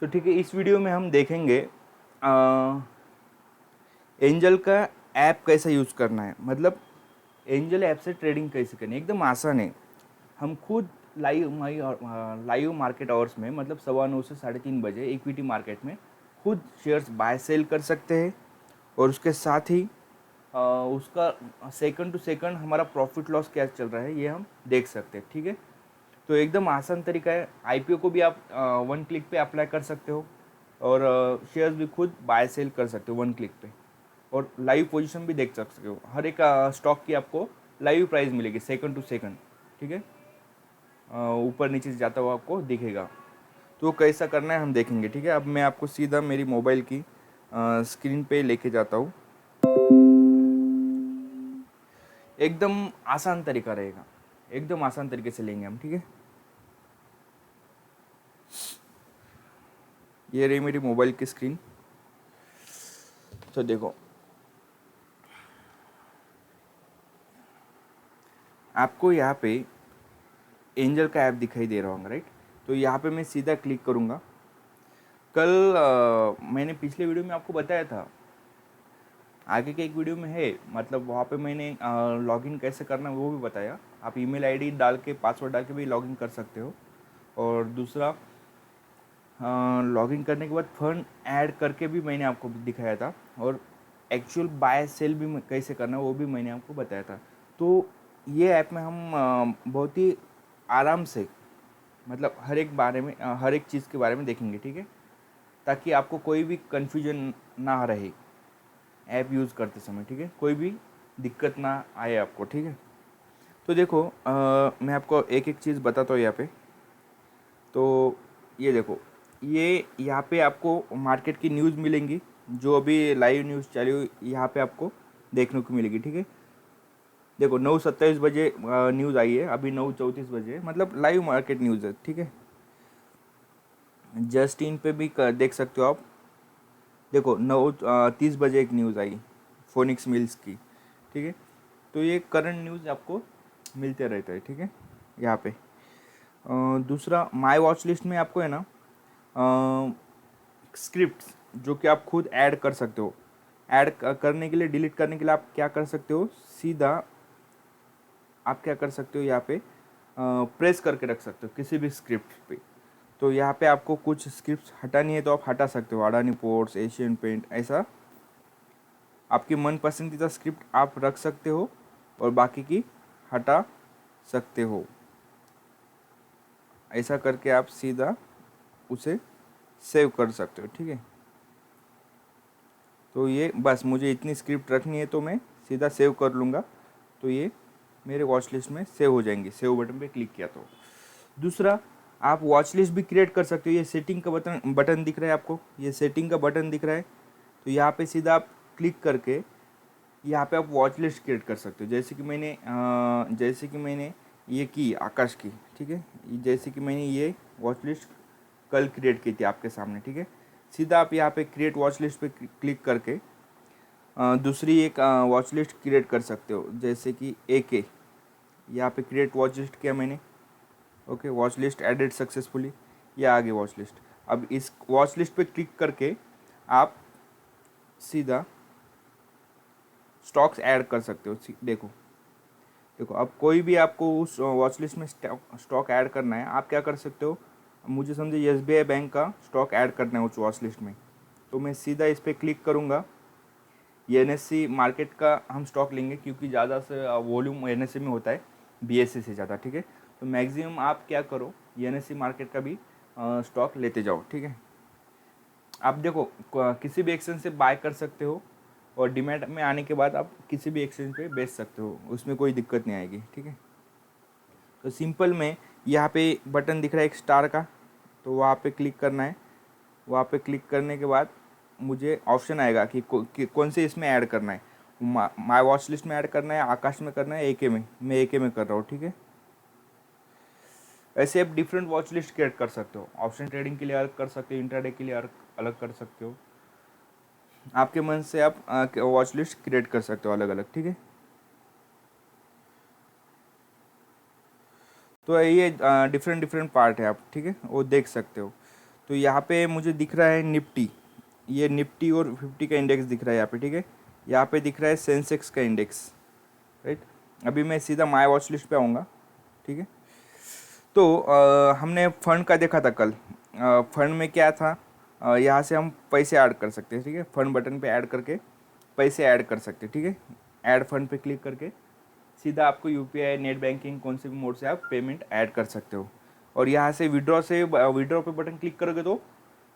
तो ठीक है, इस वीडियो में हम देखेंगे एंजल का ऐप कैसा यूज़ करना है, मतलब एंजल ऐप से ट्रेडिंग कैसे करनी है। एकदम आसान है। हम खुद लाइव मार्केट आवर्स में, मतलब 9:15 से 3:30 बजे इक्विटी मार्केट में खुद शेयर्स बाय सेल कर सकते हैं। और उसके साथ ही उसका सेकंड टू सेकंड हमारा प्रॉफिट लॉस क्या चल रहा है ये हम देख सकते हैं। ठीक है, तो एकदम आसान तरीका है। आईपीओ को भी आप 1 क्लिक पे अप्लाई कर सकते हो, और शेयर्स भी खुद बाय सेल कर सकते हो 1 क्लिक पे, और लाइव पोजीशन भी देख सकते हो। हर एक स्टॉक की आपको लाइव प्राइस मिलेगी सेकंड टू सेकंड। ठीक है, ऊपर नीचे से जाता हुआ आपको दिखेगा। तो कैसा करना है हम देखेंगे। ठीक है, अब मैं आपको सीधा मेरी मोबाइल की स्क्रीन पे लेके जाता हूँ। एकदम आसान तरीका रहेगा, एकदम आसान तरीके से लेंगे हम। ठीक है, ये रही मेरी मोबाइल की स्क्रीन। तो देखो, आपको यहाँ पे एंजल का ऐप दिखाई दे रहा होगा, राइट। तो यहाँ पे मैं सीधा क्लिक करूँगा। कल मैंने पिछले वीडियो में आपको बताया था, आगे के एक वीडियो में है, मतलब वहाँ पे मैंने लॉगिन कैसे करना है वो भी बताया। आप ईमेल आईडी डाल के, पासवर्ड डाल के भी लॉगिन कर सकते हो। और दूसरा, लॉगिन करने के बाद फंड ऐड करके भी मैंने आपको दिखाया था। और एक्चुअल बाय सेल भी कैसे करना है वो भी मैंने आपको बताया था। तो ये ऐप में हम बहुत ही आराम से, मतलब हर एक चीज़ के बारे में देखेंगे। ठीक है, ताकि आपको कोई भी कन्फ्यूजन ना रहे ऐप यूज़ करते समय। ठीक है, कोई भी दिक्कत ना आए आपको। ठीक है, तो देखो, मैं आपको एक एक चीज़ बताता हूँ यहाँ पे। तो ये देखो, ये यहाँ पे आपको मार्केट की न्यूज़ मिलेंगी, जो अभी लाइव न्यूज़ चालू यहाँ पे आपको देखने को मिलेगी। ठीक है, देखो 9:27 बजे न्यूज़ आई है, अभी 9:34 बजे, मतलब लाइव मार्केट न्यूज़ है। ठीक है, जस्ट इन पे भी देख सकते हो आप। देखो 9:30 बजे एक न्यूज़ आई फोनिक्स मिल्स की। ठीक है, तो ये करंट न्यूज़ आपको मिलते रहता है। ठीक है, यहाँ पे दूसरा, माय वॉच लिस्ट में आपको है ना स्क्रिप्ट्स, जो कि आप खुद ऐड कर सकते हो। ऐड करने के लिए, डिलीट करने के लिए आप क्या कर सकते हो, सीधा आप क्या कर सकते हो, यहाँ पे प्रेस करके रख सकते हो किसी भी स्क्रिप्ट पे। तो यहाँ पे आपको कुछ स्क्रिप्ट हटानी है तो आप हटा सकते हो, अडानी पोर्ट्स, एशियन पेंट, ऐसा आपकी मन पसंदीदा स्क्रिप्ट आप रख सकते हो और बाकी की हटा सकते हो। ऐसा करके आप सीधा उसे सेव कर सकते हो। ठीक है, तो ये बस मुझे इतनी स्क्रिप्ट रखनी है तो मैं सीधा सेव कर लूँगा, तो ये मेरे वॉच लिस्ट में सेव हो जाएंगे। सेव बटन पे क्लिक किया तो। दूसरा, आप वॉच लिस्ट भी क्रिएट कर सकते हो। ये सेटिंग का बटन दिख रहा है आपको, ये सेटिंग का बटन दिख रहा है। तो यहाँ पे सीधा आप क्लिक करके यहाँ पे आप वॉच लिस्ट क्रिएट कर सकते हो। जैसे कि मैंने ये की आकाश की। ठीक है, जैसे कि मैंने ये वॉच लिस्ट कल क्रिएट की थी आपके सामने। ठीक है, सीधा आप यहाँ पे क्रिएट वॉच लिस्ट पे क्लिक करके दूसरी एक वॉच लिस्ट क्रिएट कर सकते हो, जैसे कि AK। यहाँ पे क्रिएट वॉच लिस्ट किया मैंने। Okay, watchlist added successfully, ये आ गई वॉच लिस्ट। अब इस वॉच लिस्ट पे क्लिक करके आप सीधा स्टॉक्स ऐड कर सकते हो। देखो देखो, अब कोई भी आपको उस वॉच लिस्ट में स्टॉक ऐड करना है, आप क्या कर सकते हो, मुझे समझे SBI बैंक का स्टॉक ऐड करना है उस वॉच लिस्ट में। तो मैं सीधा इस पर क्लिक करूँगा। ये NSE मार्केट का हम स्टॉक लेंगे, क्योंकि ज़्यादा से वॉल्यूम NSE में होता है BSE से ज़्यादा। ठीक है, तो मैक्सिमम आप क्या करो, NSE मार्केट का भी स्टॉक लेते जाओ। ठीक है, आप देखो किसी भी एक्सचेंज से बाय कर सकते हो, और डीमैट में आने के बाद आप किसी भी एक्सचेंज पे बेच सकते हो, उसमें कोई दिक्कत नहीं आएगी। ठीक है, तो सिंपल में यहाँ पे बटन दिख रहा है एक स्टार का, तो वहाँ पे क्लिक करना है। वहाँ पे क्लिक करने के बाद मुझे ऑप्शन आएगा कि कौन से इसमें ऐड करना है, माय वॉच लिस्ट में ऐड करना है, आकाश में करना है, AK में। मैं AK में कर रहा हूँ। ठीक है, ऐसे आप डिफरेंट वॉच लिस्ट क्रिएट कर सकते हो। ऑप्शन ट्रेडिंग के लिए अलग कर सकते हो, इंट्राडे के लिए अलग कर सकते हो। आपके मन से आप वॉच लिस्ट क्रिएट कर सकते हो अलग अलग। ठीक है, तो ये डिफरेंट डिफरेंट पार्ट है, आप ठीक है वो देख सकते हो। तो यहाँ पे मुझे दिख रहा है निफ्टी, ये निफ्टी और 50 का इंडेक्स दिख रहा है यहाँ पे, ठीक है। यहाँ पे दिख रहा है सेंसेक्स का इंडेक्स, राइट। अभी मैं सीधा माय वॉच लिस्ट पे आऊँगा, ठीक है। तो हमने फ़ंड का देखा था कल। फ़ंड में क्या था, यहाँ से हम पैसे ऐड कर सकते हैं, ठीक है। फ़ंड बटन पे ऐड करके पैसे ऐड कर सकते हैं, ठीक है। ऐड फंड पे क्लिक करके सीधा आपको यूपीआई, नेट बैंकिंग, कौन से भी मोड से आप पेमेंट ऐड कर सकते हो। और यहाँ से विड्रॉ पे बटन क्लिक करोगे तो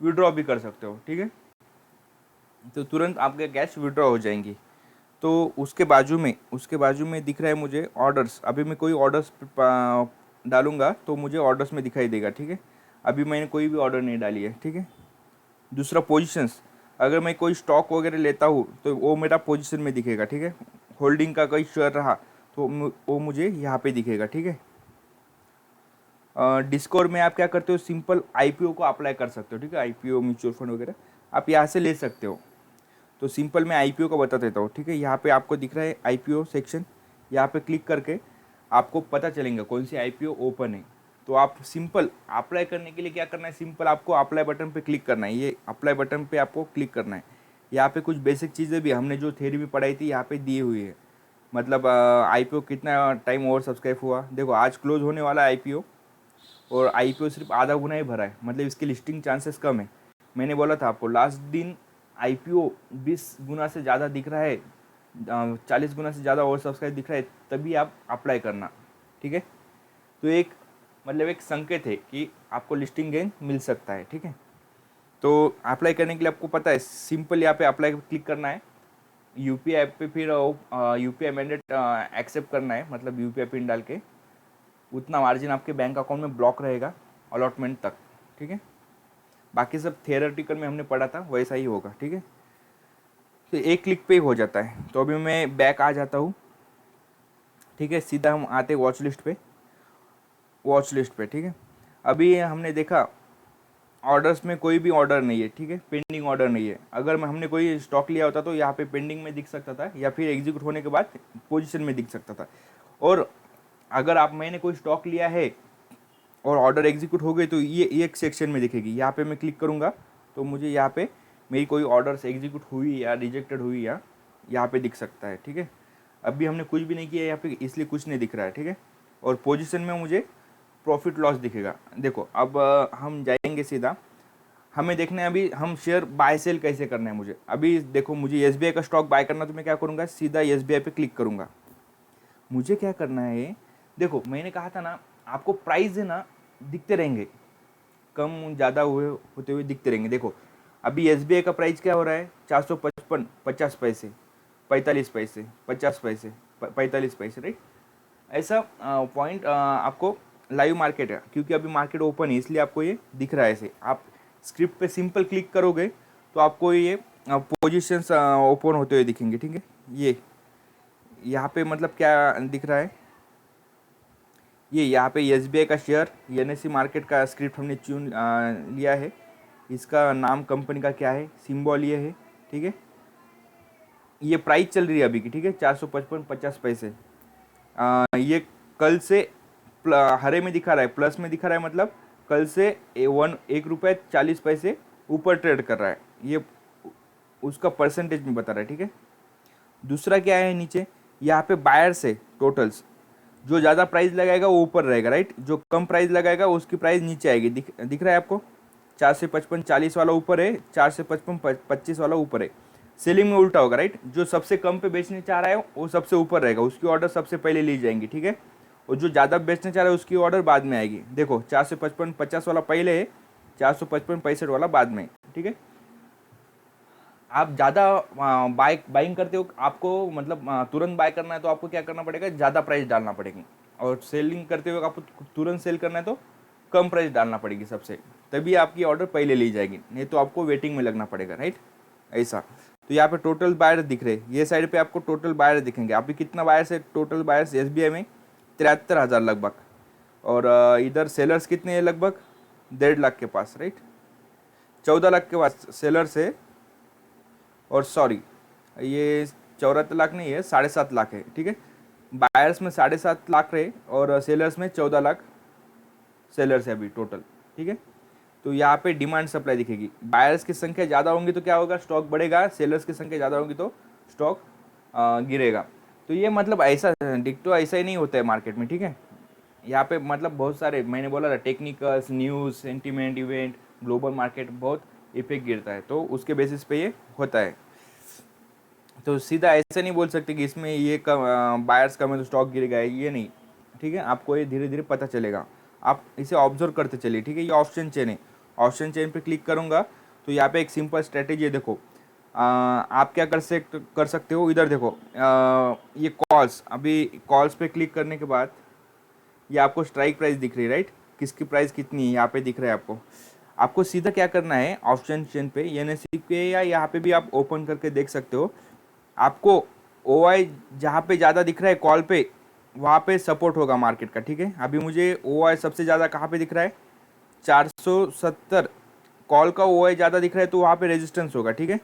विड्रॉ भी कर सकते हो, ठीक है। तो तुरंत आपके कैश विड्रॉ हो जाएंगी। तो उसके बाजू में दिख रहा है मुझे ऑर्डर्स। अभी मैं कोई ऑर्डर्स डालूंगा तो मुझे ऑर्डर्स में दिखाई देगा, ठीक है। अभी मैंने कोई भी ऑर्डर नहीं डाली है, ठीक है। दूसरा पोजीशंस, अगर मैं कोई स्टॉक वगैरह लेता हूँ तो वो मेरा पोजीशन में दिखेगा, ठीक है। होल्डिंग का कोई शेयर रहा तो वो मुझे यहाँ पे दिखेगा, ठीक है। डिस्कॉर्ड में आप क्या करते हो, सिंपल आईपीओ को अप्लाई कर सकते हो, ठीक है। आईपीओ, म्यूचुअल फंड वगैरह आप यहाँ से ले सकते हो। तो सिंपल मैं आईपीओ का बता देता हूँ, ठीक है। यहाँ पे आपको दिख रहा है आईपीओ सेक्शन, यहाँ पे क्लिक करके आपको पता चलेगा कौन सी आईपीओ ओपन है। तो आप सिंपल अप्लाई करने के लिए क्या करना है, सिंपल आपको अप्लाई बटन पे क्लिक करना है। ये अप्लाई बटन पे आपको क्लिक करना है। यहाँ पे कुछ बेसिक चीज़ें भी हमने जो थ्योरी में पढ़ाई थी यहाँ पे दी हुई है। मतलब आईपीओ कितना टाइम ओवर सब्सक्राइब हुआ, देखो आज क्लोज होने वाला है आईपीओ, और आईपीओ सिर्फ आधा गुना ही भरा है, मतलब इसकी लिस्टिंग चांसेस कम है। मैंने बोला था आपको लास्ट दिन आईपीओ 20 गुना से ज़्यादा दिख रहा है, 40 गुना से ज़्यादा ओवर सब्सक्राइब दिख रहा है, तभी आप अप्लाई करना, ठीक है। तो एक मतलब एक संकेत है कि आपको लिस्टिंग गेन मिल सकता है, ठीक है। तो अप्लाई करने के लिए आपको पता है, सिंपल यहाँ पे अप्लाई क्लिक करना है। यूपीआई ऐप पे फिर यूपीआई मैंडेट एक्सेप्ट करना है, मतलब यूपीआई पिन डाल के उतना मार्जिन आपके बैंक अकाउंट में ब्लॉक रहेगा अलॉटमेंट तक, ठीक है। बाकी सब थियोरेटिकल में हमने पढ़ा था वैसा ही होगा, ठीक है। तो एक क्लिक पे ही हो जाता है। तो अभी मैं बैक आ जाता हूँ, ठीक है। सीधा हम आते वॉच लिस्ट पे, ठीक है। अभी हमने देखा ऑर्डर्स में कोई भी ऑर्डर नहीं है, ठीक है। पेंडिंग ऑर्डर नहीं है। अगर हमने कोई स्टॉक लिया होता तो यहाँ पे पेंडिंग में दिख सकता था, या फिर एग्जीक्यूट होने के बाद पोजीशन में दिख सकता था। और अगर मैंने कोई स्टॉक लिया है और ऑर्डर एग्जीक्यूट हो गए तो ये एक सेक्शन में दिखेगी। यहाँ पे मैं क्लिक करूँगा तो मुझे यहाँ पे मेरी कोई ऑर्डर्स एग्जीक्यूट हुई या रिजेक्टेड हुई या यहाँ पे दिख सकता है, ठीक है। अभी हमने कुछ भी नहीं किया यहाँ पे, इसलिए कुछ नहीं दिख रहा है, ठीक है। और पोजीशन में मुझे प्रॉफिट लॉस दिखेगा। देखो अब हम जाएंगे सीधा, हमें देखना है अभी हम शेयर बाय सेल कैसे करना है। मुझे अभी देखो, मुझे एसबीआई का स्टॉक बाय करना, तो मैं क्या करूँगा, सीधा एसबीआई पे क्लिक करूँगा। मुझे क्या करना है, देखो मैंने कहा था ना आपको प्राइस है ना दिखते रहेंगे, कम ज़्यादा होते हुए दिखते रहेंगे। देखो अभी एसबीआई का प्राइस क्या हो रहा है, 455 50 पैसे, 45 पैसे, 50 पैसे, 45 पैसे, राइट। ऐसा पॉइंट आपको लाइव मार्केट है, क्योंकि अभी मार्केट ओपन है इसलिए आपको ये दिख रहा है। ऐसे आप स्क्रिप्ट पे सिंपल क्लिक करोगे तो आपको ये पोजीशंस ओपन होते हुए दिखेंगे, ठीक है। ये यहाँ पे मतलब क्या दिख रहा है, ये यहाँ पे एसबीआई का शेयर एनएससी मार्केट का स्क्रिप्ट हमने चुन लिया है। इसका नाम कंपनी का क्या है, सिंबल ये है, ठीक है। ये प्राइस चल रही है अभी की, ठीक है, 455 50 पैसे। ये कल से हरे में दिखा रहा है, प्लस में दिखा रहा है, मतलब कल से 1 रुपये 40 पैसे ऊपर ट्रेड कर रहा है। ये उसका परसेंटेज में बता रहा है, ठीक है। दूसरा क्या है, नीचे यहाँ पे बायर्स है टोटल्स, जो ज़्यादा प्राइस लगाएगा वो ऊपर रहेगा, राइट। जो कम प्राइस लगाएगा उसकी प्राइस नीचे आएगी। दिख रहा है आपको, 4 से 55 40 वाला ऊपर है, 4 से 55 25 वाला ऊपर है। सेलिंग में उल्टा होगा, राइट। जो सबसे कम पे बेचने चाह रहा है वो सबसे ऊपर रहेगा, उसकी ऑर्डर सबसे पहले ली जाएंगी, ठीक है। और जो ज़्यादा बेचने चाह रहा है उसकी ऑर्डर बाद में आएगी। देखो 4 से 55 50 वाला पहले है, 455 65 वाला बाद में, ठीक है। आप ज़्यादा बाइंग करते हो, आपको मतलब तुरंत बाय करना है तो आपको क्या करना पड़ेगा, ज़्यादा प्राइस डालना पड़ेगी। और सेलिंग करते हुए आपको तुरंत सेल करना है तो कम प्राइस डालना पड़ेगी सबसे, तभी आपकी ऑर्डर पहले ली जाएगी, नहीं तो आपको वेटिंग में लगना पड़ेगा, राइट। ऐसा। तो यहाँ पे टोटल बायर दिख रहे, ये साइड पे आपको टोटल बायर दिखेंगे। अभी कितना बायर्स है, टोटल बायर्स एसबीआई में 73,000 लगभग। और इधर सेलर्स कितने हैं, लगभग 1.5 लाख के पास, राइट। 14 लाख के पास सेलर्स है, और सॉरी ये 74 लाख नहीं है, 7.5 लाख है, ठीक है। बायर्स में 7.5 लाख रहे और सेलर्स में 14 लाख सेलर्स है अभी टोटल, ठीक है। तो यहाँ पे डिमांड सप्लाई दिखेगी। बायर्स की संख्या ज़्यादा होंगी तो क्या होगा, स्टॉक बढ़ेगा, सेलर्स की संख्या ज़्यादा होगी तो स्टॉक गिरेगा। तो ये मतलब ऐसा डिक्टो ऐसा ही नहीं होता है मार्केट में, ठीक है। यहाँ पे मतलब बहुत सारे, मैंने बोला था, technicals, news, sentiment, event, global market, बहुत इफेक्ट गिरता है, तो उसके बेसिस पे ये होता है। तो सीधा ऐसा नहीं बोल सकते कि इसमें ये कम बायर्स कम है तो स्टॉक गिरेगा, ये नहीं, ठीक है। आपको ये धीरे धीरे पता चलेगा, आप इसे ऑब्जर्व करते चलिए, ठीक है। ये ऑप्शन चेन है, ऑप्शन चेन पे क्लिक करूँगा तो यहाँ पे एक सिंपल स्ट्रेटेजी है, देखो। आप क्या कर सकते हो, इधर देखो, ये कॉल्स, अभी कॉल्स पे क्लिक करने के बाद ये आपको स्ट्राइक प्राइस दिख रही है, राइट। किसकी प्राइस कितनी है यहाँ पे दिख रहा है आपको। आपको सीधा क्या करना है, ऑप्शन चेन पे एनएससी पे या यहाँ पे भी आप ओपन करके देख सकते हो। आपको ओ आई जहाँ पे ज़्यादा दिख रहा है कॉल पे, वहाँ पे सपोर्ट होगा मार्केट का, ठीक है। अभी मुझे ओ आई सबसे ज़्यादा कहाँ पे दिख रहा है, 470 कॉल का ओ आई ज़्यादा दिख रहा है, तो वहाँ पे रेजिस्टेंस होगा, ठीक है।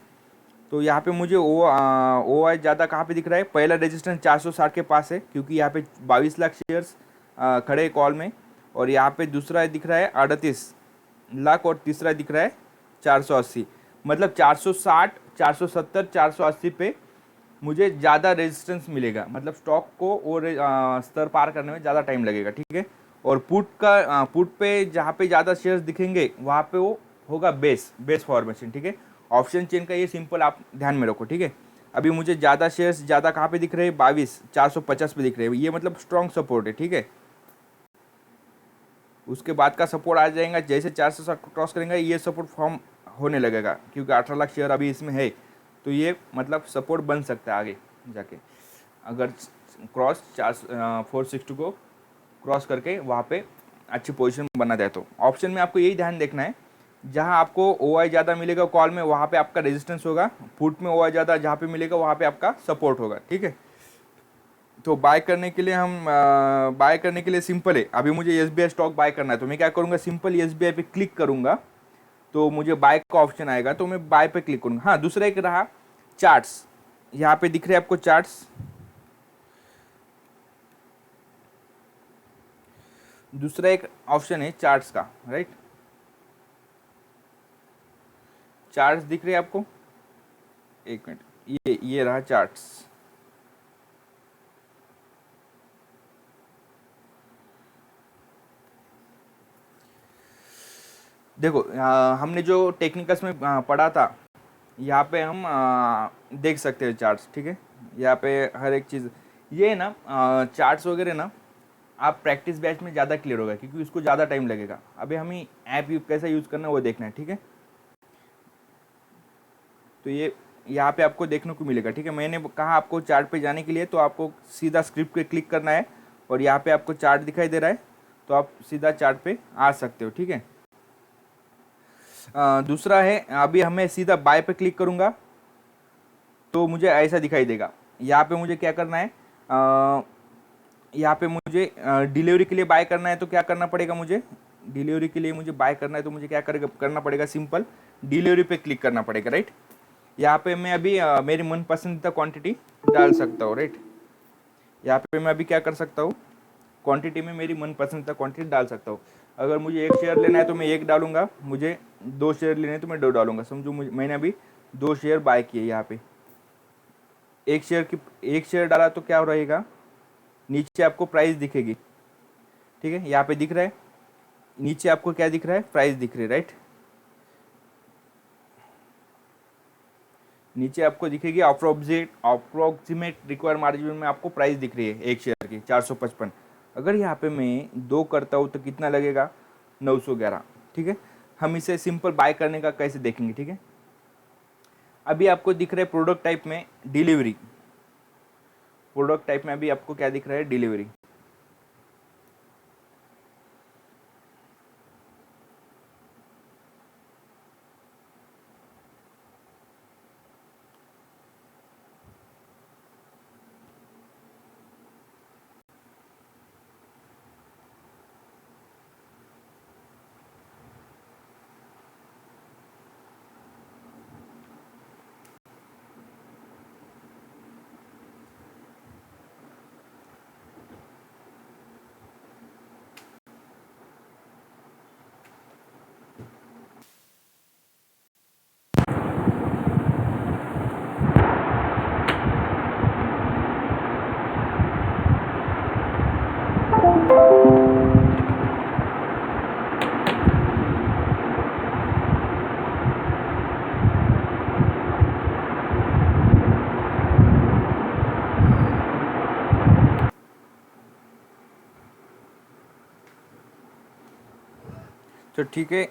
तो यहाँ पे मुझे ओ आई ज़्यादा कहाँ पे दिख रहा है, पहला रेजिस्टेंस 460 के पास है, क्योंकि यहाँ पे 22 लाख शेयर्स खड़े कॉल में। और यहाँ पे दूसरा दिख रहा है 38 लाख और तीसरा दिख रहा है 480, मतलब 460, 470, 480 पे मुझे ज़्यादा रेजिस्टेंस मिलेगा, मतलब स्टॉक को और स्तर पार करने में ज़्यादा टाइम लगेगा, ठीक है। और पुट पे जहाँ पे ज़्यादा शेयर्स दिखेंगे वहाँ पे वो होगा बेस फॉर्मेशन, ठीक है। ऑप्शन चेन का ये सिंपल आप ध्यान में रखो, ठीक है। अभी मुझे ज़्यादा शेयर्स ज़्यादा कहाँ पे दिख रहे हैं, 22, 450 पे दिख रहे हैं, ये मतलब स्ट्रॉन्ग सपोर्ट है, ठीक है। उसके बाद का सपोर्ट आ जाएगा, जैसे 460 क्रॉस करेंगे ये सपोर्ट फॉर्म होने लगेगा, क्योंकि 18 लाख शेयर अभी इसमें है, तो ये मतलब सपोर्ट बन सकता है आगे जाके, अगर क्रॉस 460 को क्रॉस करके वहाँ पे अच्छी पोजीशन बना जाए तो। ऑप्शन में आपको यही ध्यान देखना है, जहाँ आपको ओ आई ज़्यादा मिलेगा कॉल में वहाँ पे आपका रेजिस्टेंस होगा, पुट में ओ आई ज़्यादा जहाँ पे मिलेगा वहाँ पे आपका सपोर्ट होगा, ठीक है। तो बाय करने के लिए हम बाय करने के लिए सिंपल है, अभी मुझे S B I stock buy करना है तो मैं क्या करूँगा, सिंपल एस बी आई पे क्लिक करूँगा तो मुझे बाय का ऑप्शन आएगा, तो मैं बाय पे क्लिक करूँगा। हाँ, दूसरा एक रहा चार्ट्स, यहाँ पे दिख रहे हैं आपको चार्ट्स, दूसरा एक ऑप्शन है चार्ट्स का, राइट। चार्ट्स दिख रहे हैं आपको, एक मिनट, ये रहा चार्ट्स। देखो हमने जो टेक्निकल्स में पढ़ा था, यहाँ पे हम देख सकते हैं चार्ट्स, ठीक है। यहाँ पे हर एक चीज़, ये ना चार्ट्स वगैरह ना आप प्रैक्टिस बैच में ज़्यादा क्लियर होगा, क्योंकि उसको ज़्यादा टाइम लगेगा। अभी हमें ऐप कैसा यूज़ करना है वो देखना है, ठीक है। तो ये यहाँ पे आपको देखने को मिलेगा, ठीक है। मैंने कहा आपको चार्ट पे जाने के लिए, तो आपको सीधा स्क्रिप्ट पे क्लिक करना है और यहाँ पे आपको चार्ट दिखाई दे रहा है, तो आप सीधा चार्ट पे आ सकते हो, ठीक है। दूसरा है, अभी हमें सीधा बाय पे क्लिक करूँगा तो मुझे ऐसा दिखाई देगा। यहाँ पे मुझे क्या करना है, यहाँ पे मुझे डिलीवरी के लिए बाय करना है, तो क्या करना पड़ेगा, मुझे डिलीवरी के लिए मुझे बाय करना है तो मुझे क्या करना पड़ेगा, सिंपल डिलीवरी पे क्लिक करना पड़ेगा, राइट। यहाँ पे मैं अभी मेरी मनपसंदीदा क्वांटिटी डाल सकता हूँ, राइट। यहाँ पे मैं अभी क्या कर सकता हूँ, क्वांटिटी में मेरी मनपसंदीदा क्वांटिटी डाल सकता हूँ। अगर मुझे एक शेयर लेना है तो मैं एक डालूंगा, मुझे 2 शेयर लेने हैं तो मैं 2 डालूंगा। समझो मैंने अभी 2 शेयर बाय किए, यहाँ पे एक शेयर डाला तो क्या रहेगा, नीचे आपको प्राइस दिखेगी, ठीक है। यहाँ पे दिख रहा है, नीचे आपको क्या दिख रहा है, प्राइस दिख रही है, राइट। नीचे आपको दिखेगी अप्रोक्सीमेट रिक्वायर मार्जिन में आपको प्राइस दिख रही है एक शेयर की 455। अगर यहाँ पे मैं 2 करता हूँ तो कितना लगेगा, 911, ठीक है। हम इसे सिंपल बाय करने का कैसे देखेंगे, ठीक है। अभी आपको दिख रहा है प्रोडक्ट टाइप में डिलीवरी, प्रोडक्ट टाइप में अभी आपको क्या दिख रहा है, डिलीवरी। तो ठीक है,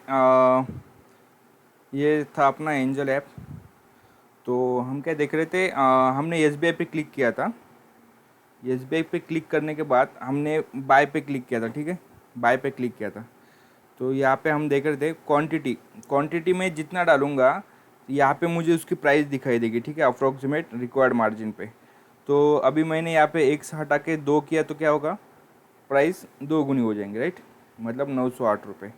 ये था अपना एंजल ऐप। तो हम क्या देख रहे थे, हमने एसबीआई पे क्लिक किया था। एसबीआई पे क्लिक करने के बाद हमने बाय पे क्लिक किया था, ठीक है, बाय पे क्लिक किया था। तो यहाँ पे हम देख रहे थे क्वांटिटी, क्वांटिटी में जितना डालूंगा यहाँ पे मुझे उसकी प्राइस दिखाई देगी, ठीक है, अप्रोक्सीमेट रिक्वायर्ड मार्जिन पे। तो अभी मैंने यहाँ पे एक से हटा के 2 किया तो क्या होगा, प्राइस 2 गुनी हो जाएंगे, राइट, मतलब 908 रुपये।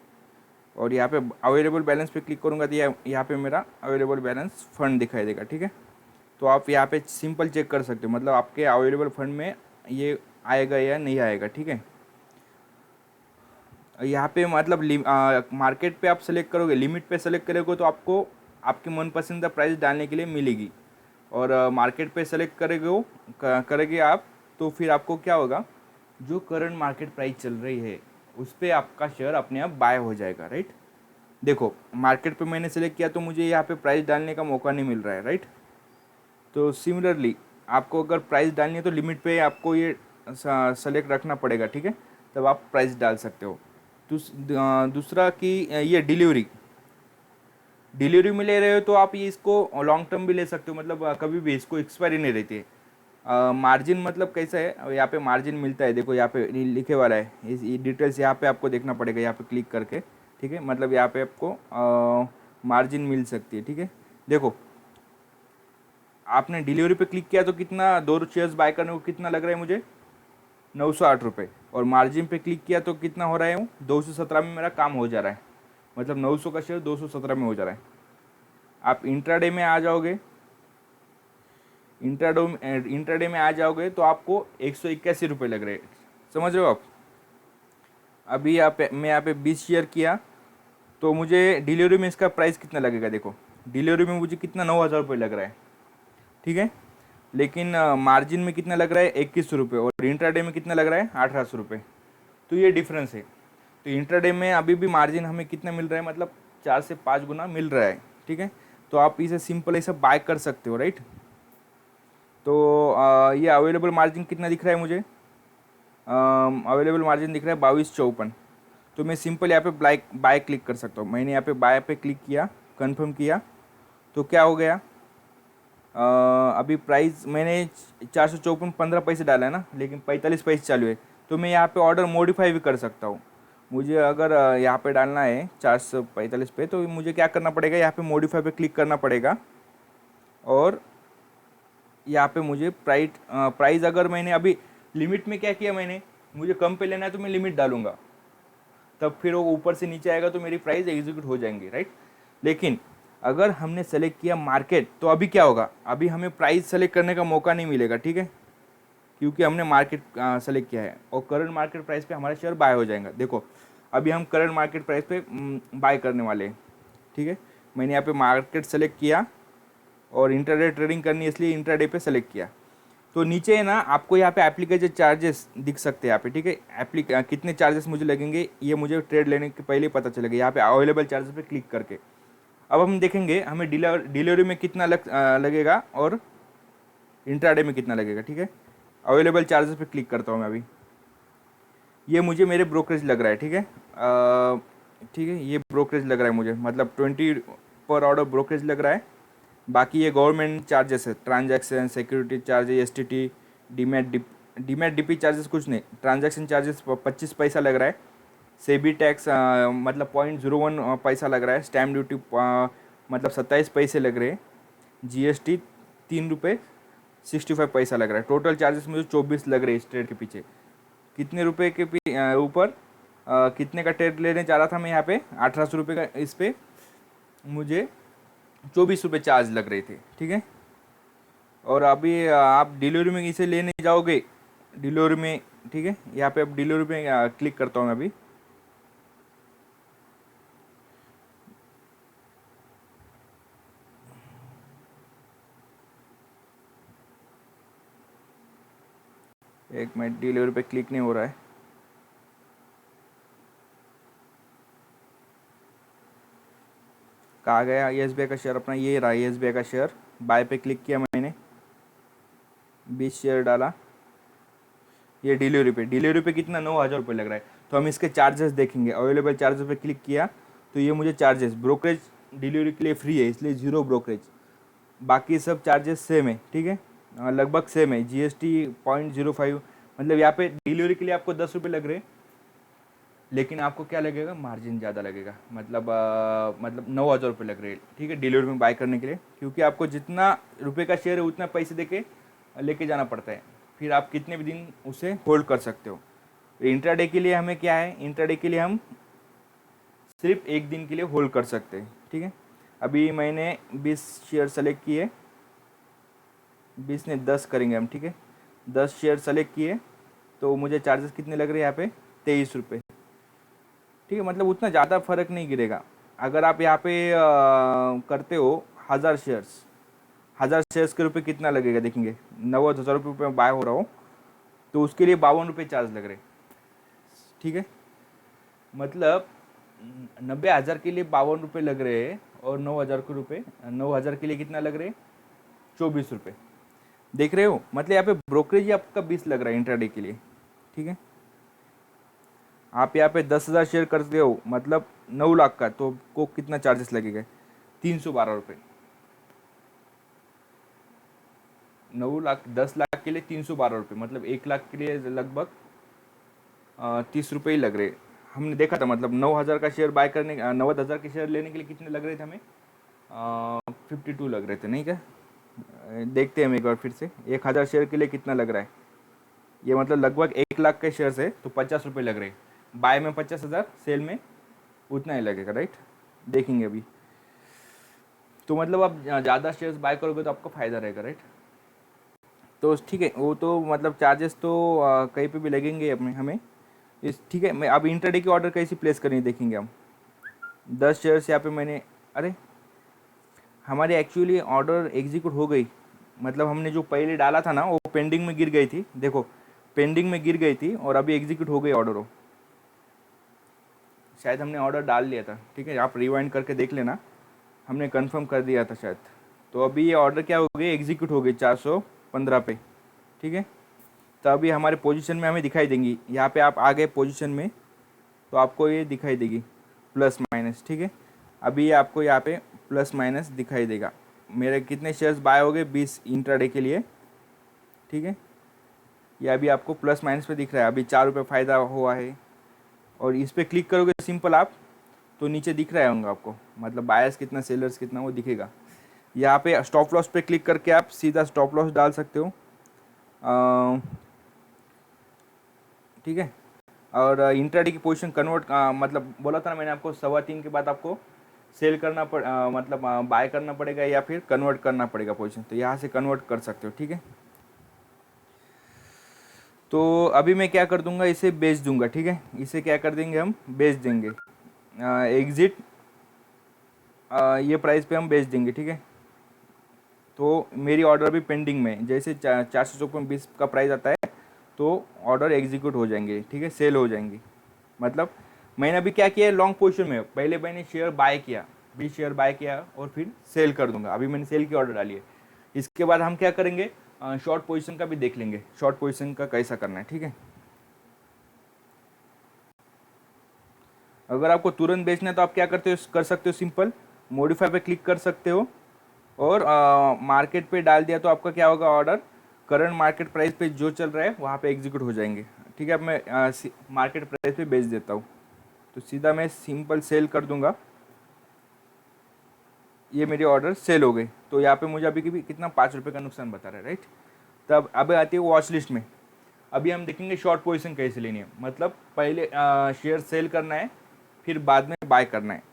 और यहाँ पे अवेलेबल बैलेंस पे क्लिक करूँगा तो यहाँ पे मेरा अवेलेबल बैलेंस फंड दिखाई देगा, ठीक है। तो आप यहाँ पे सिंपल चेक कर सकते हो, मतलब आपके अवेलेबल फंड में ये आएगा या नहीं आएगा, ठीक है। यहाँ पे मतलब मार्केट पे आप सेलेक्ट करोगे, लिमिट पे सेलेक्ट करोगे तो आपको आपकी मनपसंद प्राइस डालने के लिए मिलेगी। और मार्केट पे सेलेक्ट करेंगे आप तो फिर आपको क्या होगा, जो करंट मार्केट प्राइस चल रही है उस पर आपका शेयर अपने आप बाय हो जाएगा, राइट। देखो मार्केट पे मैंने सेलेक्ट किया तो मुझे यहाँ पे प्राइस डालने का मौका नहीं मिल रहा है, राइट। तो सिमिलरली आपको अगर प्राइस डालनी है तो लिमिट पे आपको ये सेलेक्ट रखना पड़ेगा, ठीक है, तब आप प्राइस डाल सकते हो। दूसरा कि ये डिलीवरी में ले रहे हो तो आप ये इसको लॉन्ग टर्म भी ले सकते हो, मतलब कभी भी इसको एक्सपायरी नहीं रहती है। मार्जिन मतलब कैसा है, यहाँ पे मार्जिन मिलता है, देखो यहाँ पे लिखे वाला है, ये डिटेल्स यहाँ पे आपको देखना पड़ेगा, यहाँ पे क्लिक करके, ठीक है, मतलब यहाँ पे आपको मार्जिन मिल सकती है, ठीक है। देखो आपने डिलीवरी पे क्लिक किया तो कितना, 2 शेयर्स बाय करने को कितना लग रहा है मुझे, 908 रुपये। और मार्जिन पे क्लिक किया तो कितना हो रहा है, 217 में मेरा काम हो जा रहा है, मतलब 900 का शेयर 217 में हो जा रहा है। आप इंट्राडे में आ जाओगे, इंट्राडे में आ जाओगे तो आपको 181 रुपये लग रहे हैं, समझ रहे हो आप। अभी मैं यहाँ पे 20 शेयर किया तो मुझे डिलीवरी में इसका प्राइस कितना लगेगा, देखो डिलीवरी में मुझे कितना 9,000 रुपये लग रहा है, ठीक है। लेकिन मार्जिन में कितना लग रहा है, 21 रुपये, और इंट्राडे में कितना लग रहा है, 1800 रुपये। तो ये डिफरेंस है। तो इंट्राडे में अभी भी मार्जिन हमें कितना मिल रहा है, मतलब 4 से 5 गुना मिल रहा है, ठीक है। तो आप इसे सिंपल ऐसा बाय कर सकते हो, राइट। तो ये अवेलेबल मार्जिन कितना दिख रहा है मुझे, अवेलेबल मार्जिन दिख रहा है 2254। तो मैं सिंपल यहाँ पे बाय क्लिक कर सकता हूँ। मैंने यहाँ पे बाय पे क्लिक किया, कंफर्म किया, तो क्या हो गया, अभी प्राइस मैंने 454 15 पैसे डाला है ना, लेकिन 45 पैसे चालू है। तो मैं यहाँ पे ऑर्डर मॉडिफाई भी कर सकता हूँ। मुझे अगर यहाँ पे डालना है 445 पे, तो मुझे क्या करना पड़ेगा, यहाँ पे मॉडिफाई पे क्लिक करना पड़ेगा। और यहाँ पे मुझे प्राइस अगर मैंने अभी लिमिट में क्या किया, मैंने मुझे कम पे लेना है तो मैं लिमिट डालूंगा, तब फिर वो ऊपर से नीचे आएगा तो मेरी प्राइस एग्जीक्यूट हो जाएंगी, राइट। लेकिन अगर हमने सेलेक्ट किया मार्केट तो अभी क्या होगा, अभी हमें प्राइस सेलेक्ट करने का मौका नहीं मिलेगा, ठीक है, क्योंकि हमने मार्केट सेलेक्ट किया है। और करंट मार्केट प्राइस पे हमारा शेयर बाय हो जाएगा। देखो अभी हम करंट मार्केट प्राइस पे बाय करने वाले हैं, ठीक है। मैंने यहाँ पे मार्केट सेलेक्ट किया और इंट्राडे ट्रेडिंग करनी है, इसलिए इंट्राडे पे सेलेक्ट किया। तो नीचे है ना, आपको यहाँ पे एप्लीकेशन चार्जेस दिख सकते हैं यहाँ पे, ठीक है। कितने चार्जेस मुझे लगेंगे ये मुझे ट्रेड लेने के पहले ही पता चलेगा, यहाँ पे अवेलेबल चार्जेस पे क्लिक करके। अब हम देखेंगे हमें डिलीवरी में कितना लगेगा और इंट्राडे में कितना लगेगा, ठीक है। अवेलेबल चार्जेस पे क्लिक करता हूँ मैं अभी, ये मुझे मेरे ब्रोकरेज लग रहा है, ठीक है, ठीक है, ये ब्रोकरेज लग रहा है मुझे, मतलब 20 पर ऑर्डर ब्रोकरेज लग रहा है। बाकी ये गवर्नमेंट चार्जेस है, transaction security charges, STT, demat DP charges कुछ नहीं, ट्रांजैक्शन चार्जेस 25 पैसा लग रहा है। सेबी टैक्स मतलब 0.01 पैसा लग रहा है। स्टैम्प ड्यूटी मतलब 27 पैसे लग रहे हैं। GST 3 रुपये 65 पैसा लग रहा है। टोटल चार्जेस मुझे 24 लग रहे हैं इस ट्रेड के पीछे। कितने रुपए के ऊपर कितने का ट्रेड लेने जा रहा था मैं यहाँ पे, 1800 रुपये का, इस पर मुझे 24 रुपये चार्ज लग रहे थे, ठीक है। और अभी आप डिलीवरी में इसे लेने जाओगे, डिलीवरी में, ठीक है, यहाँ पे अब डिलीवरी में क्लिक करता हूँ मैं अभी। एक मिनट, डिलीवरी पे क्लिक नहीं हो रहा है। कहाँ गया SBI का शेयर अपना, ये रहा SBI का शेयर। बाय पे क्लिक किया मैंने, 20 शेयर डाला। ये डिलीवरी पे कितना 9,000 रुपये लग रहा है। तो हम इसके चार्जेस देखेंगे, अवेलेबल चार्जेस पे क्लिक किया तो ये मुझे चार्जेस, ब्रोकरेज डिलीवरी के लिए फ्री है इसलिए 0 ब्रोकरेज, बाकी सब चार्जेस सेम है, ठीक है, लगभग सेम है। जीएसटी 0.05, मतलब यहाँ पे डिलीवरी के लिए आपको 10 रुपये लग रहे हैं, लेकिन आपको क्या लगेगा, मार्जिन ज़्यादा लगेगा, मतलब 9,000 रुपये लग रहे हैं, ठीक है, डिलीवरी में बाय करने के लिए, क्योंकि आपको जितना रुपये का शेयर है उतना पैसे दे के लेके जाना पड़ता है, फिर आप कितने भी दिन उसे होल्ड कर सकते हो। इंट्राडे के लिए हमें क्या है, इंट्राडे के लिए हम सिर्फ एक दिन के लिए होल्ड कर सकते हैं, ठीक है। अभी मैंने 20 शेयर सेलेक्ट किए, 20 ने 10 करेंगे हम, ठीक है, 10 शेयर सेलेक्ट किए, तो मुझे चार्जेस कितने लग रहे हैं यहाँ पे, 23 रुपये, ठीक है, मतलब उतना ज़्यादा फर्क नहीं गिरेगा। अगर आप यहाँ पे करते हो 1000 शेयर्स, 1000 शेयर्स के रुपये कितना लगेगा देखेंगे, 90,000 रुपये में बाय हो रहा हो, तो उसके लिए 52 रुपये चार्ज लग रहे, ठीक है, मतलब 90,000 के लिए 52 रुपये लग रहे हैं, और 9,000 के लिए कितना लग रहे हैं, 24 रुपये, देख रहे हो, मतलब यहाँ पे ब्रोकरेज आपका 20 लग रहा है इंट्राडे के लिए, ठीक है। आप यहाँ पे 10,000 शेयर करते हो, मतलब 9 लाख का, तो आपको कितना चार्जेस लगेगा, 312 रुपये, 9 लाख 10 लाख के लिए 312 रुपये, मतलब 1 लाख के लिए लगभग 30 रुपये ही लग रहे। हमने देखा था, मतलब 9,000 का शेयर बाय करने, 90,000 के शेयर लेने के लिए कितने लग रहे थे हमें, 52 लग रहे थे, नहीं क्या, देखते हैं हम एक बार फिर से, 1,000 शेयर के लिए कितना लग रहा है, ये मतलब लगभग 1 लाख के शेयर है, तो 50 रुपये लग रहे हैं, बाय में 50,000, सेल में उतना ही लगेगा, राइट, देखेंगे अभी। तो मतलब आप ज़्यादा शेयर्स बाय करोगे तो आपको फ़ायदा रहेगा, राइट। तो ठीक है, वो तो मतलब चार्जेस तो कहीं पे भी लगेंगे अपने हमें इस, ठीक है। मैं अब इंट्राडे की ऑर्डर कैसे प्लेस करनी देखेंगे हम। 10 शेयर्स यहाँ पे मैंने, अरे हमारी एक्चुअली ऑर्डर एग्जीक्यूट हो गई, मतलब हमने जो पहले डाला था ना वो पेंडिंग में गिर गई थी, देखो पेंडिंग में गिर गई थी और अभी एग्जीक्यूट हो गई ऑर्डर, हो शायद हमने ऑर्डर डाल लिया था, ठीक है, आप रिवाइंड करके देख लेना, हमने कंफर्म कर दिया था शायद। तो अभी ये ऑर्डर क्या हो गई, एग्जीक्यूट हो गई 415 पे, ठीक है। तो अभी हमारे पोजीशन में हमें दिखाई देंगी, यहाँ पे आप आ गए पोजीशन में तो आपको ये दिखाई देगी प्लस माइनस, ठीक है। अभी आपको यहाँ पे प्लस माइनस दिखाई देगा, मेरे कितने शेयर्स बाय हो गए, 20 इंट्राडे के लिए, ठीक है। ये अभी आपको प्लस माइनस पे दिख रहा है, अभी 4 रुपये फ़ायदा हुआ है, और इस पर क्लिक करोगे सिंपल आप, तो नीचे दिख रहा होगा आपको, मतलब बायर्स कितना सेलर्स कितना वो दिखेगा। यहाँ पे स्टॉप लॉस पे क्लिक करके आप सीधा स्टॉप लॉस डाल सकते हो, ठीक है। और इंट्राडे की पोजीशन कन्वर्ट, मतलब बोला था ना मैंने आपको 3:15 के बाद आपको सेल करना मतलब बाय करना पड़ेगा या फिर कन्वर्ट करना पड़ेगा पोजीशन, तो यहाँ से कन्वर्ट कर सकते हो, ठीक है। तो अभी मैं क्या कर दूंगा, इसे बेच दूंगा, ठीक है, इसे क्या कर देंगे हम, बेच देंगे, एग्जिट, ये प्राइस पे हम बेच देंगे, ठीक है। तो मेरी ऑर्डर अभी पेंडिंग में, जैसे 454.20 का प्राइस आता है तो ऑर्डर एग्जीक्यूट हो जाएंगे, ठीक है, सेल हो जाएंगी। मतलब मैंने अभी क्या किया है, लॉन्ग पोजीशन में पहले मैंने शेयर बाय किया, 20 शेयर बाय किया और फिर सेल कर दूंगा, अभी मैंने सेल की ऑर्डर डाली है। इसके बाद हम क्या करेंगे, शॉर्ट पोजीशन का भी देख लेंगे, शॉर्ट पोजीशन का कैसा करना है, ठीक है। अगर आपको तुरंत बेचना है तो आप क्या करते हो, कर सकते हो, सिंपल मॉडिफाई पे क्लिक कर सकते हो और मार्केट पे डाल दिया तो आपका क्या होगा, ऑर्डर करंट मार्केट प्राइस पे जो चल रहा है वहाँ पे एग्जीक्यूट हो जाएंगे, ठीक है। अब मैं मार्केट प्राइस पे बेच देता हूँ, तो सीधा मैं सिंपल सेल कर दूंगा, ये मेरी ऑर्डर सेल हो गई। तो यहाँ पे मुझे अभी भी कितना 5 रुपये का नुकसान बता रहा है, राइट। तब अब आती है वॉच लिस्ट में, अभी हम देखेंगे शॉर्ट पोजीशन कैसे लेनी है, मतलब पहले शेयर सेल करना है फिर बाद में बाय करना है।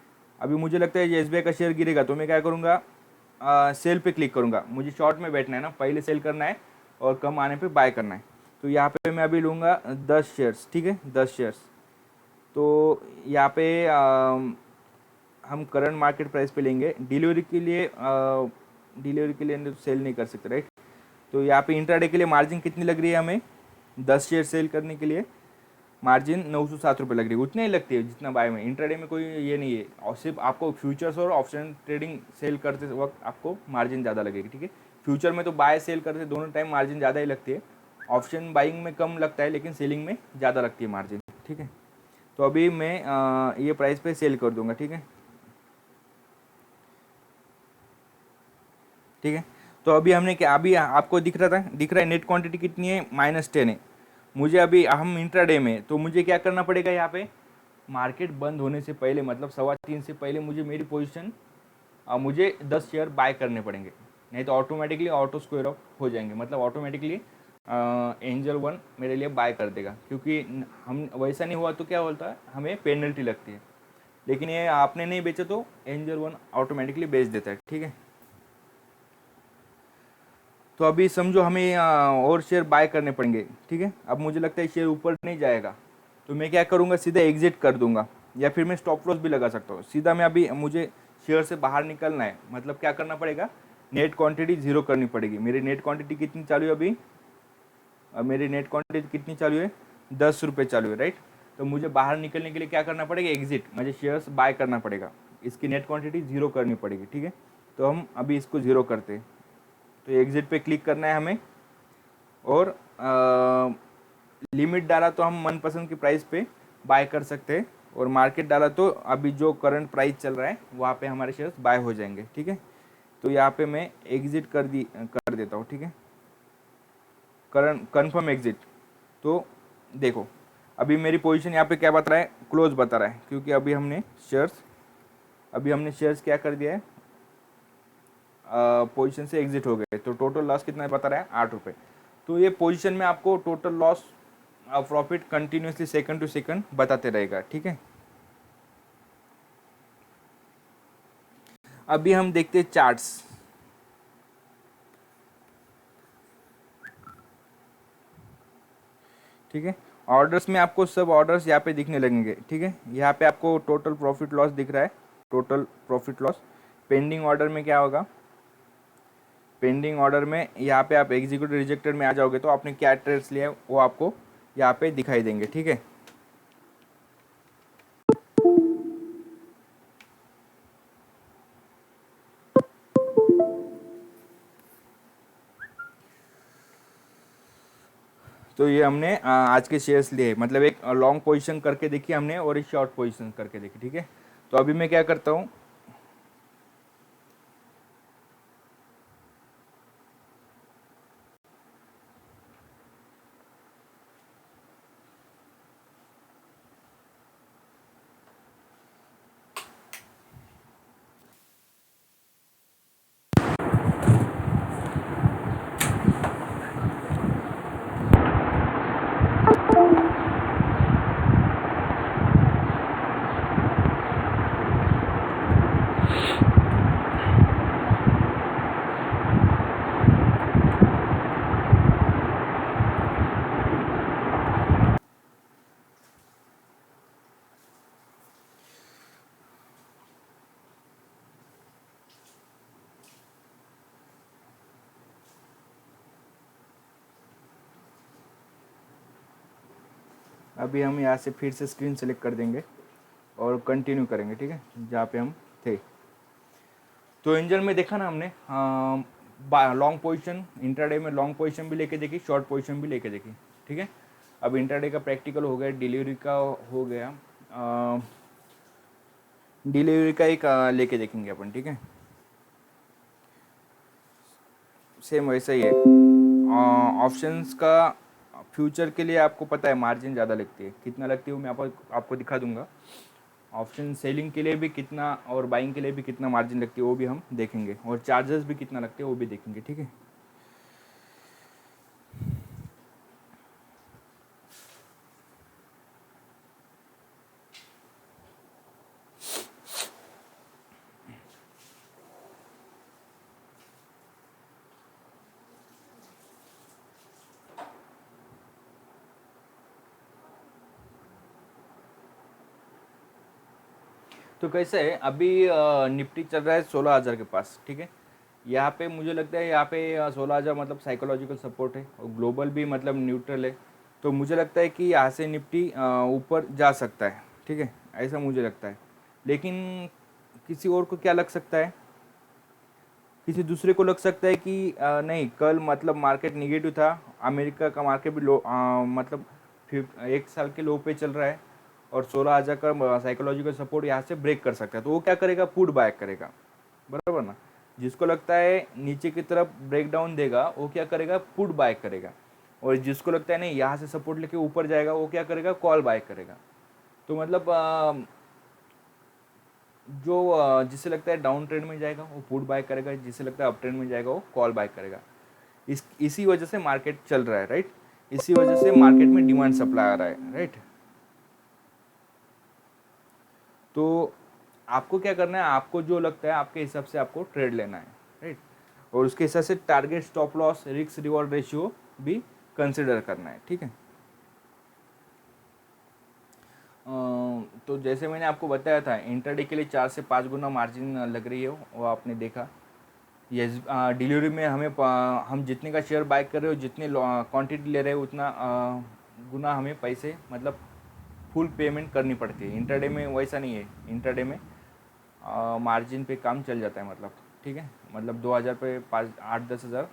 अभी मुझे लगता है एसबीआई का शेयर गिरेगा तो मैं क्या करूँगा, सेल पे क्लिक करूँगा, मुझे शॉर्ट में बैठना है ना, पहले सेल करना है और कम आने पे बाय करना है। तो यहाँ पे मैं अभी लूँगा 10 शेयर्स, ठीक है, 10 शेयर्स। तो यहाँ पे हम करंट मार्केट प्राइस पे लेंगे, डिलीवरी के लिए सेल नहीं कर सकते, राइट। तो यहाँ पे इंट्राडे के लिए मार्जिन कितनी लग रही है हमें, 10 शेयर सेल करने के लिए मार्जिन 907 रुपये लग रही है, उतनी ही लगती है जितना बाय में। इंट्राडे में कोई ये नहीं है, और सिर्फ आपको फ्यूचर्स और ऑप्शन ट्रेडिंग सेल करते वक्त आपको मार्जिन ज़्यादा लगेगी, ठीक है। फ्यूचर में तो बाय सेल करते दोनों टाइम मार्जिन ज़्यादा ही लगती है, ऑप्शन बाइंग में कम लगता है लेकिन सेलिंग में ज़्यादा लगती है मार्जिन, ठीक है। तो अभी मैं ये प्राइस पे सेल कर दूंगा, ठीक है। ठीक है। तो अभी हमने क्या, अभी आपको दिख रहा है नेट क्वांटिटी कितनी है, -10 है। मुझे अभी हम इंट्राडे में, तो मुझे क्या करना पड़ेगा यहाँ पे, मार्केट बंद होने से पहले मतलब 3:15 से पहले मुझे मेरी पोजीशन मुझे 10 शेयर बाय करने पड़ेंगे, नहीं तो ऑटोमेटिकली ऑटो स्क्वायर ऑफ हो जाएंगे, मतलब ऑटोमेटिकली एंजल वन मेरे लिए बाय कर देगा, क्योंकि हम वैसा नहीं हुआ तो क्या बोलता है, हमें पेनल्टी लगती है। लेकिन ये आपने नहीं बेचा तो एंजल वन ऑटोमेटिकली बेच देता है, ठीक है। तो अभी समझो हमें और शेयर बाय करने पड़ेंगे, ठीक है। अब मुझे लगता है शेयर ऊपर नहीं जाएगा, तो मैं क्या करूँगा, सीधा एग्जिट कर दूंगा, या फिर मैं स्टॉप लॉस भी लगा सकता हूँ सीधा। मैं अभी मुझे शेयर से बाहर निकलना है, मतलब क्या करना पड़ेगा, नेट क्वांटिटी जीरो करनी पड़ेगी। मेरी नेट क्वांटिटी कितनी चालू है अभी, मेरी नेट क्वांटिटी कितनी चालू है, 10 रुपये चालू है, राइट। तो मुझे बाहर निकलने के लिए क्या करना पड़ेगा, एग्जिट, मुझे शेयर्स बाय करना पड़ेगा, इसकी नेट क्वांटिटी जीरो करनी पड़ेगी, ठीक है। तो हम अभी इसको जीरो करते हैं, तो एग्जिट पे क्लिक करना है हमें, और लिमिट डाला तो हम मनपसंद की प्राइस पे बाय कर सकते हैं, और मार्केट डाला तो अभी जो करंट प्राइस चल रहा है वहाँ पे हमारे शेयर्स बाय हो जाएंगे, ठीक है। तो यहाँ पे मैं एग्जिट कर देता हूँ, ठीक है, करंट कन्फर्म एग्जिट। तो देखो अभी मेरी पोजीशन यहाँ पे क्या बता रहा है, क्लोज बता रहा है, क्योंकि अभी हमने शेयर्स क्या कर दिया है, पोजीशन से एग्जिट हो गए। तो टोटल लॉस कितना बता रहा है, 8 रुपये। तो ये पोजीशन में आपको total loss profit continuously second to second बताते रहेगा, ठीक है। अभी हम देखते हैं चार्ट्स, ठीक है। ऑर्डर्स में आपको सब ऑर्डर्स यहाँ पे दिखने लगेंगे, ठीक है। यहाँ पे आपको टोटल प्रॉफिट लॉस दिख रहा है, total profit loss. Pending order में क्या होगा, पेंडिंग ऑर्डर में यहाँ पे आप एग्जीक्यूटिव रिजेक्टेड में आ जाओगे तो आपने क्या ट्रेड्स लिया है वो आपको यहाँ पे दिखाई देंगे, ठीक है। तो ये हमने आज के शेयर्स लिए, मतलब एक लॉन्ग पोजीशन करके देखी हमने और एक शॉर्ट पोजीशन करके देखी, ठीक है। तो अभी मैं क्या करता हूँ, अभी हम यहाँ से फिर से स्क्रीन सेलेक्ट कर देंगे और कंटिन्यू करेंगे, ठीक है, जहाँ पे हम थे। तो एंजल में देखा ना हमने, लॉन्ग पोजीशन, इंट्राडे में लॉन्ग पोजीशन भी लेके देखी, शॉर्ट पोजीशन भी लेके देखी, ठीक है। अब इंट्राडे का प्रैक्टिकल हो गया, डिलीवरी का हो गया, डिलीवरी का एक लेके देखेंगे अपन, ठीक है। सेम वैसा ही है। ऑप्शंस का फ्यूचर के लिए आपको पता है मार्जिन ज़्यादा लगती है, कितना लगती है वो मैं आपको दिखा दूंगा। ऑप्शन सेलिंग के लिए भी कितना और बाइंग के लिए भी कितना मार्जिन लगती है वो भी हम देखेंगे, और चार्जेस भी कितना लगते हैं वो भी देखेंगे, ठीक है। तो कैसे है अभी, निफ्टी चल रहा है 16,000 के पास, ठीक है। यहाँ पे मुझे लगता है यहाँ पे 16,000 मतलब साइकोलॉजिकल सपोर्ट है, और ग्लोबल भी मतलब न्यूट्रल है। तो मुझे लगता है कि यहाँ से निफ्टी ऊपर जा सकता है, ठीक है, ऐसा मुझे लगता है। लेकिन किसी और को क्या लग सकता है, किसी दूसरे को लग सकता है कि नहीं, कल मतलब मार्केट निगेटिव था, अमेरिका का मार्केट भी लो, मतलब 1 साल के लो पे चल रहा है, और 16,000 का साइकोलॉजिकल सपोर्ट यहाँ से ब्रेक कर सकता है, तो वो क्या करेगा, पुट बाय करेगा, बराबर ना। जिसको लगता है नीचे की तरफ ब्रेक डाउन देगा वो क्या करेगा, पुट बाय करेगा। और जिसको लगता है नहीं यहाँ से सपोर्ट लेके ऊपर जाएगा वो क्या करेगा, कॉल बाय करेगा। तो मतलब जो जिसे लगता है डाउन ट्रेंड में जाएगा वो पुट बाय करेगा, जिसे लगता है अप ट्रेंड में जाएगा वो कॉल बाय करेगा। इसी वजह से मार्केट चल रहा है, राइट। इसी वजह से मार्केट में डिमांड सप्लाई आ रहा है, राइट। तो आपको क्या करना है, आपको जो लगता है आपके हिसाब से आपको ट्रेड लेना है, राइट। और उसके हिसाब से target, stop loss, risk reward ratio भी कंसिडर करना है, ठीक है। तो जैसे मैंने आपको बताया था इंट्राडे के लिए 4 से 5 गुना मार्जिन लग रही है, वो आपने देखा। ये डिलीवरी में हम जितने का शेयर बाय कर रहे हो, जितने क्वांटिटी ले रहे हो, उतना गुना हमें पैसे मतलब फुल पेमेंट करनी पड़ती है। इंट्राडे में वैसा नहीं है, इंट्राडे में मार्जिन पे काम चल जाता है, मतलब ठीक है। मतलब 2000 पे 8-10 हज़ार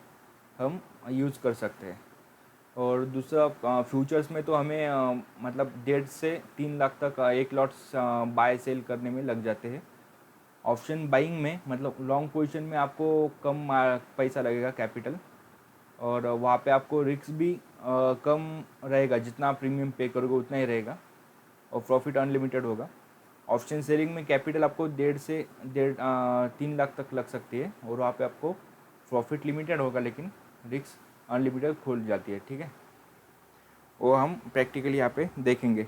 हम यूज़ कर सकते हैं। और दूसरा फ्यूचर्स में तो हमें मतलब 1.5 से 3 लाख तक एक लॉट्स बाय सेल करने में लग जाते हैं। ऑप्शन बाइंग में मतलब लॉन्ग पोजीशन में आपको कम पैसा लगेगा, कैपिटल, और वहाँ पे आपको रिस्क भी कम रहेगा। जितना आप प्रीमियम पे करोगे उतना ही रहेगा और प्रॉफिट अनलिमिटेड होगा। ऑप्शन सेलिंग में कैपिटल आपको 1.5 से 3 लाख तक लग सकती है और वहाँ पे आपको प्रॉफिट लिमिटेड होगा, लेकिन रिस्क अनलिमिटेड खुल जाती है, ठीक है। वो हम प्रैक्टिकली यहाँ पे देखेंगे।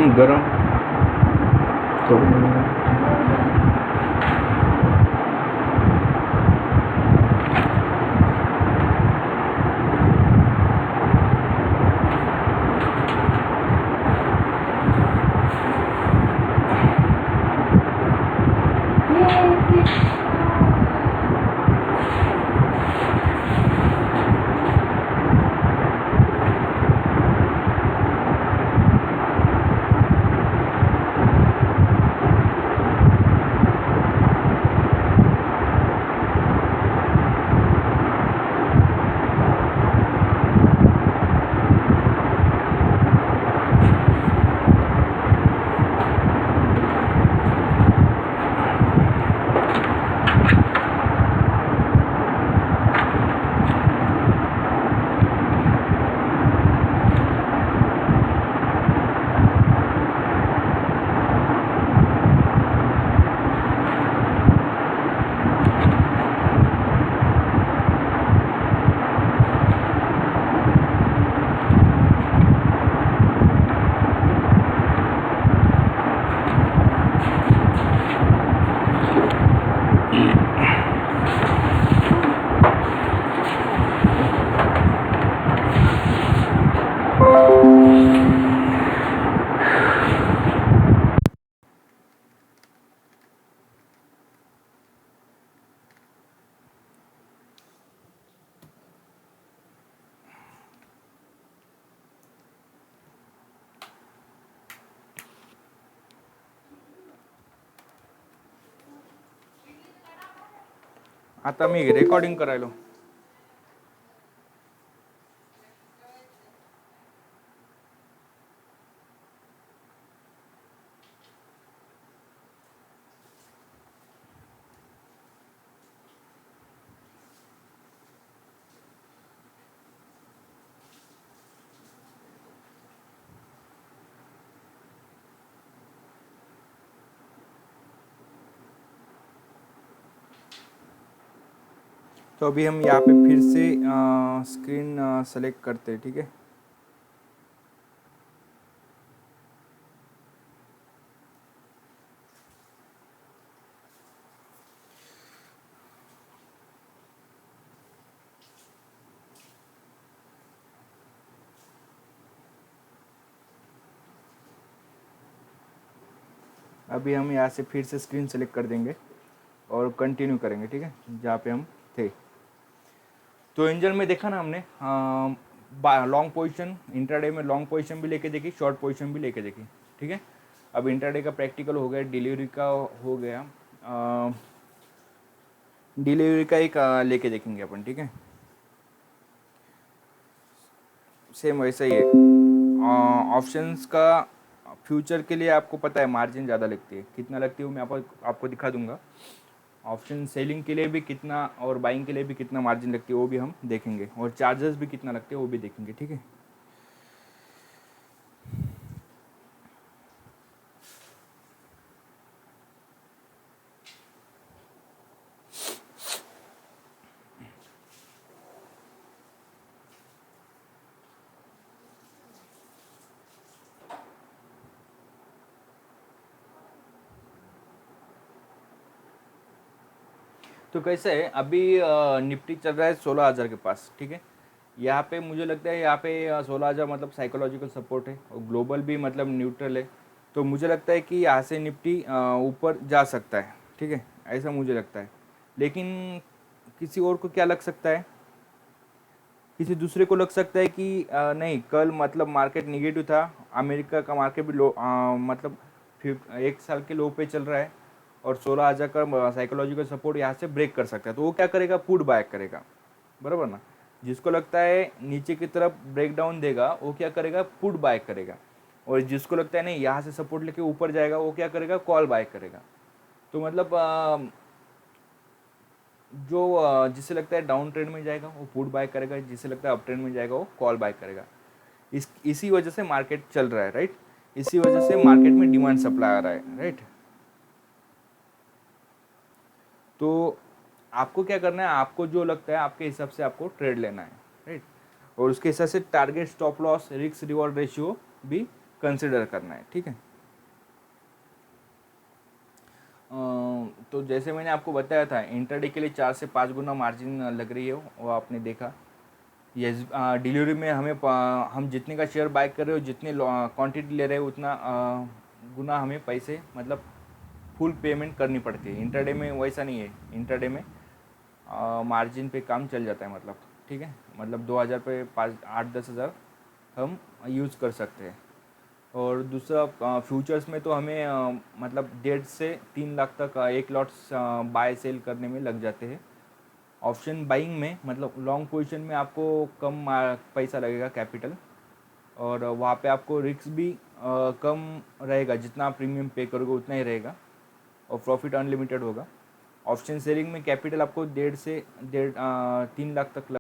गरम तो आता मी रेकॉर्डिंग करायलो. तो अभी हम यहाँ पे फिर से स्क्रीन सेलेक्ट करते हैं, ठीक है. अभी हम यहाँ से फिर से स्क्रीन सेलेक्ट कर देंगे और कंटिन्यू करेंगे, ठीक है, जहाँ पे हम थे. तो एंजल में देखा ना हमने, लॉन्ग पोजीशन, इंट्राडे में लॉन्ग पोजीशन भी लेके देखी, शॉर्ट पोजीशन भी लेके देखी, ठीक है. अब इंट्राडे का प्रैक्टिकल हो गया, डिलीवरी का हो गया. डिलीवरी का एक लेके देखेंगे अपन, ठीक है. सेम वैसा ही है. ऑप्शंस का फ्यूचर के लिए आपको पता है मार्जिन ज़्यादा लगती है, कितना लगती है वो मैं आपको दिखा दूंगा. ऑप्शन सेलिंग के लिए भी कितना और बाइंग के लिए भी कितना मार्जिन लगती है वो भी हम देखेंगे, और चार्जेस भी कितना लगते हैं वो भी देखेंगे, ठीक है. तो कैसे है, अभी निफ्टी चल रहा है 16,000 के पास, ठीक है. यहाँ पे मुझे लगता है यहाँ पे 16,000 मतलब साइकोलॉजिकल सपोर्ट है, और ग्लोबल भी मतलब न्यूट्रल है. तो मुझे लगता है कि यहाँ से निफ्टी ऊपर जा सकता है, ठीक है, ऐसा मुझे लगता है. लेकिन किसी और को क्या लग सकता है, किसी दूसरे को लग सकता है कि नहीं, कल मतलब मार्केट निगेटिव था, अमेरिका का मार्केट भी लो, मतलब एक साल के लो पे चल रहा है, और 16,000 का साइकोलॉजिकल सपोर्ट यहाँ से ब्रेक कर सकता है. तो वो क्या करेगा, पुट बाय करेगा, बराबर ना. जिसको लगता है नीचे की तरफ ब्रेक डाउन देगा वो क्या करेगा, पुट बाय करेगा. और जिसको लगता है नहीं यहाँ से सपोर्ट लेके ऊपर जाएगा वो क्या करेगा, कॉल बाय करेगा. तो मतलब जो जिसे लगता है डाउन ट्रेंड में जाएगा वो पुट बाय करेगा, जिसे लगता है अप ट्रेंड में जाएगा वो कॉल बाय करेगा. इसी वजह से मार्केट चल रहा है, राइट. इसी वजह से मार्केट में डिमांड सप्लाई आ रहा है, राइट. तो आपको क्या करना है, आपको जो लगता है आपके हिसाब से आपको ट्रेड लेना है, राइट. और उसके हिसाब से target, stop loss, risk reward ratio भी कंसिडर करना है, ठीक है. तो जैसे मैंने आपको बताया था, इंटरडे के लिए 4 से 5 गुना मार्जिन लग रही है, वो आपने देखा. ये डिलीवरी में हम जितने का शेयर बाय कर रहे हो, जितने क्वांटिटी ले रहे हो, उतना गुना हमें पैसे मतलब फुल पेमेंट करनी पड़ती है. इंटरडे में वैसा नहीं है, इंटरडे में मार्जिन पे काम चल जाता है, मतलब, ठीक है. मतलब 2,000 पे 5-8-10 हज़ार हम यूज़ कर सकते हैं. और दूसरा फ्यूचर्स में तो हमें मतलब 1.5 से 3 लाख तक एक लॉट बाय सेल करने में लग जाते हैं. ऑप्शन बाइंग में मतलब लॉन्ग पोजीशन में आपको कम पैसा लगेगा, कैपिटल, और वहाँ पे आपको रिस्क भी कम रहेगा, जितना प्रीमियम पे करोगे उतना ही रहेगा, और प्रॉफिट अनलिमिटेड होगा. ऑप्शन सेलिंग में कैपिटल आपको 1.5 से 3 लाख तक